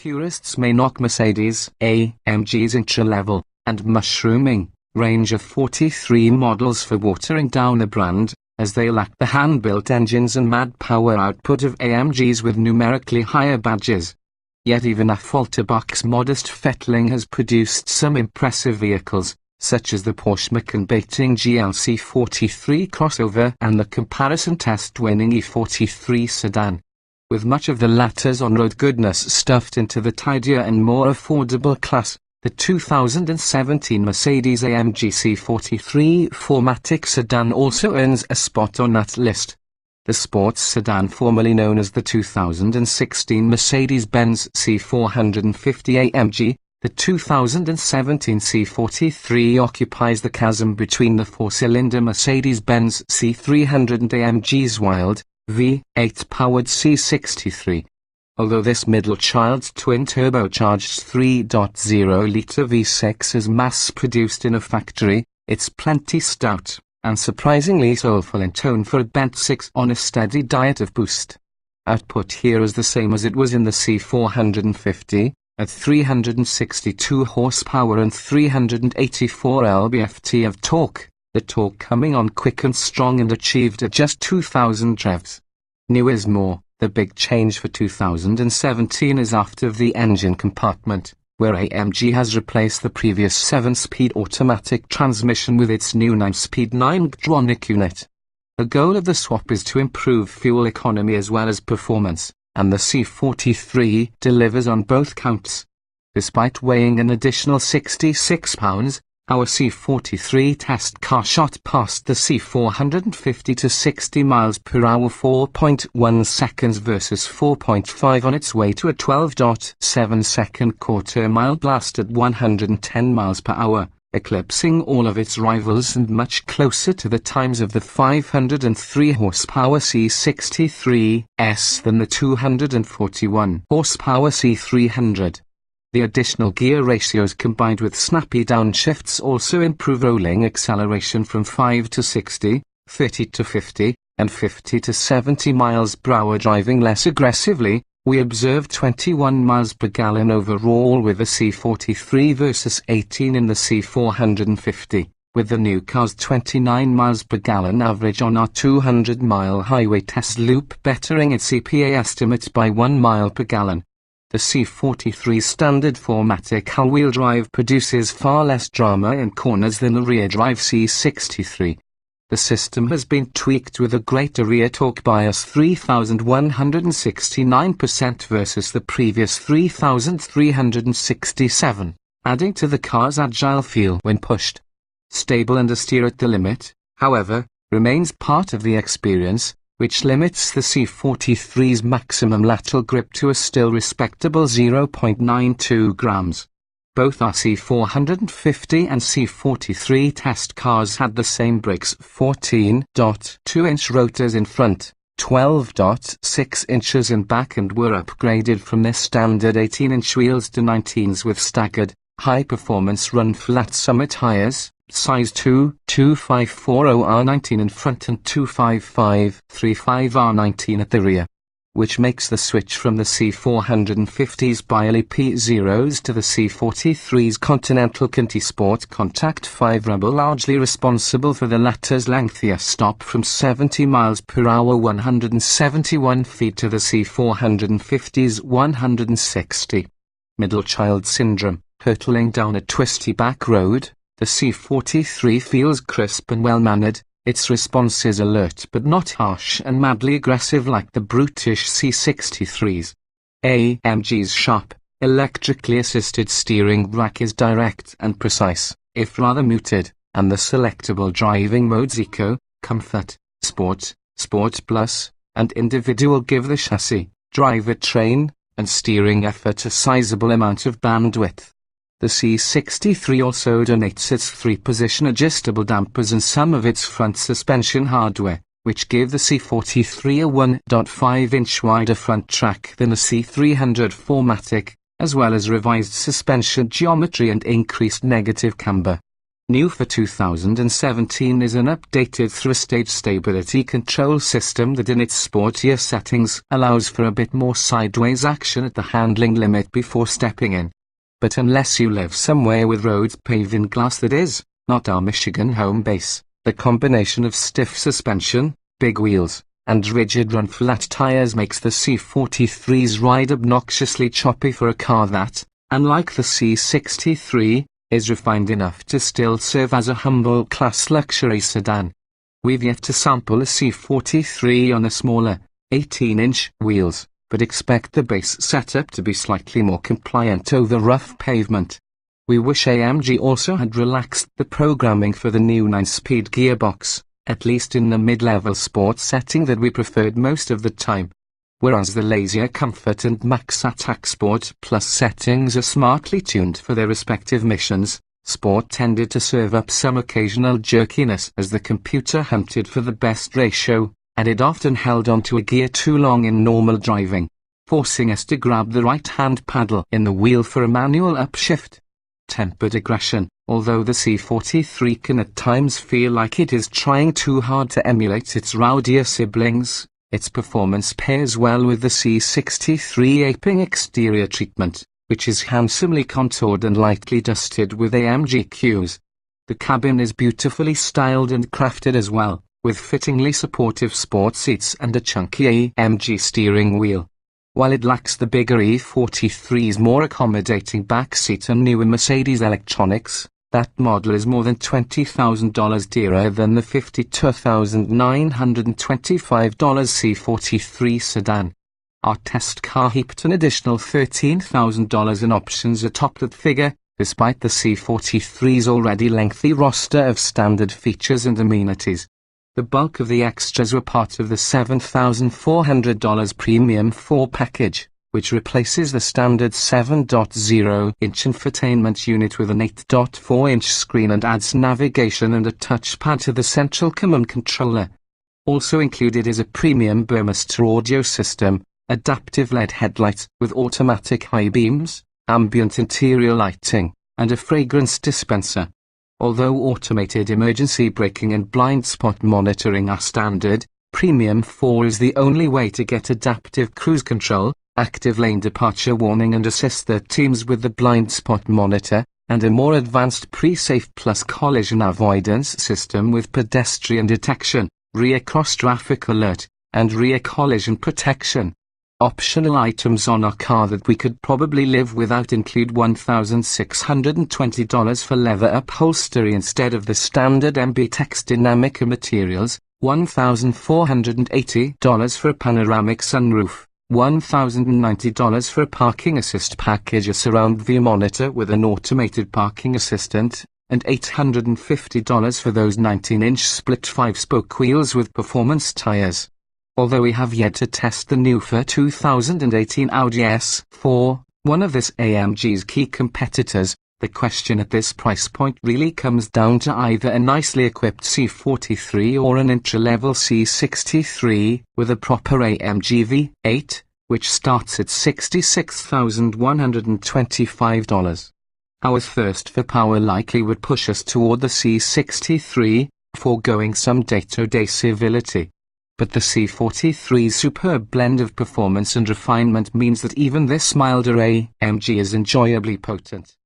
purists may knock Mercedes-AMG's entry-level and mushrooming range of 43 models for watering down the brand, as they lack the hand-built engines and mad power output of AMGs with numerically higher badges. Yet even a Falterbox modest fettling has produced some impressive vehicles, such as the Porsche Macan-baiting C43 crossover and the comparison test-winning E43 sedan. With much of the latter's on-road goodness stuffed into the tidier and more affordable class, the 2017 Mercedes-AMG C43 4MATIC sedan also earns a spot on that list. The sports sedan formerly known as the 2016 Mercedes-Benz C450 AMG, the 2017 C43 occupies the chasm between the four-cylinder Mercedes-Benz C300 and AMG's wild, V8-powered C43. Although this middle child's twin-turbocharged 3.0-litre V6 is mass-produced in a factory, it's plenty stout, and surprisingly soulful in tone for a bent 6 on a steady diet of boost. Output here is the same as it was in the C450, at 362 horsepower and 384 lb-ft of torque, the torque coming on quick and strong and achieved at just 2,000 revs. New is more. The big change for 2017 is after the engine compartment, where AMG has replaced the previous 7-speed automatic transmission with its new 9-speed 9-Gtronic unit. The goal of the swap is to improve fuel economy as well as performance, and the C43 delivers on both counts. Despite weighing an additional 66 pounds, our C43 test car shot past the C450 to 60 miles per hour 4.1 seconds versus 4.5 on its way to a 12.7-second quarter-mile blast at 110 miles per hour, eclipsing all of its rivals and much closer to the times of the 503 horsepower C63S than the 241 horsepower C300. The additional gear ratios combined with snappy downshifts also improve rolling acceleration from 5 to 60, 30 to 50, and 50 to 70 miles per hour. Driving less aggressively, we observed 21 miles per gallon overall with the C43 versus 18 in the C450, with the new car's 29 miles per gallon average on our 200-mile highway test loop bettering its EPA estimate by 1 mile per gallon. The C43 standard 4MATIC all-wheel drive produces far less drama in corners than the rear-drive C63. The system has been tweaked with a greater rear torque bias 3,169% versus the previous 3,367, adding to the car's agile feel when pushed. Stable understeer at the limit, however, remains part of the experience, which limits the C43's maximum lateral grip to a still respectable 0.92 grams. Both our C450 and C43 test cars had the same brakes, 14.2-inch rotors in front, 12.6 inches in back, and were upgraded from their standard 18-inch wheels to 19s with staggered, high-performance run-flat summit tires, size 22540R19 in front and 25535R19 at the rear, which makes the switch from the C450's bi-LEP0s to the C43's Continental Conti Sport Contact 5 Rumble largely responsible for the latter's lengthier stop from 70 miles per hour 171 feet to the C450's 160. Middle child syndrome, hurtling down a twisty back road, the C43 feels crisp and well-mannered. Its response is alert but not harsh and madly aggressive like the brutish C63's. AMG's sharp, electrically assisted steering rack is direct and precise, if rather muted, and the selectable driving modes Eco, Comfort, Sport, Sport Plus, and Individual give the chassis, drivetrain, and steering effort a sizable amount of bandwidth. The C63 also donates its 3-position adjustable dampers and some of its front suspension hardware, which gave the C43 a 1.5-inch wider front track than the C300 4MATIC, as well as revised suspension geometry and increased negative camber. New for 2017 is an updated three-stage stability control system that in its sportier settings allows for a bit more sideways action at the handling limit before stepping in. But unless you live somewhere with roads paved in glass, that is, not our Michigan home base, the combination of stiff suspension, big wheels, and rigid run-flat tires makes the C43's ride obnoxiously choppy for a car that, unlike the C43, is refined enough to still serve as a humble class luxury sedan. We've yet to sample a C43 on the smaller, 18-inch wheels, but expect the base setup to be slightly more compliant over rough pavement. We wish AMG also had relaxed the programming for the new 9-speed gearbox, at least in the mid-level sport setting that we preferred most of the time. Whereas the lazier comfort and max attack Sport Plus settings are smartly tuned for their respective missions, Sport tended to serve up some occasional jerkiness as the computer hunted for the best ratio, and it often held onto a gear too long in normal driving, forcing us to grab the right-hand paddle in the wheel for a manual upshift. Tempered aggression, although the C43 can at times feel like it is trying too hard to emulate its rowdier siblings, its performance pairs well with the C63 aping exterior treatment, which is handsomely contoured and lightly dusted with AMG cues. The cabin is beautifully styled and crafted as well, with fittingly supportive sport seats and a chunky AMG steering wheel. While it lacks the bigger E43's more accommodating back seat and newer Mercedes electronics, that model is more than $20,000 dearer than the $52,925 C43 sedan. Our test car heaped an additional $13,000 in options atop that figure, despite the C43's already lengthy roster of standard features and amenities. The bulk of the extras were part of the $7,400 Premium 4 package, which replaces the standard 7.0-inch infotainment unit with an 8.4-inch screen and adds navigation and a touchpad to the central command controller. Also included is a premium Burmester audio system, adaptive LED headlights with automatic high beams, ambient interior lighting, and a fragrance dispenser. Although automated emergency braking and blind spot monitoring are standard, Premium 4 is the only way to get adaptive cruise control, active lane departure warning and assist their teams with the blind spot monitor, and a more advanced pre-safe plus collision avoidance system with pedestrian detection, rear cross-traffic alert, and rear collision protection. Optional items on our car that we could probably live without include $1,620 for leather upholstery instead of the standard MB-Tex Dynamica materials, $1,480 for a panoramic sunroof, $1,090 for a parking assist package, a surround view monitor with an automated parking assistant, and $850 for those 19-inch split 5-spoke wheels with performance tires. Although we have yet to test the new for 2018 Audi S4, one of this AMG's key competitors, the question at this price point really comes down to either a nicely equipped C43 or an intra-level C63 with a proper AMG V8, which starts at $66,125. Our thirst for power likely would push us toward the C63, foregoing some day-to-day civility. But the C43's superb blend of performance and refinement means that even this milder AMG is enjoyably potent.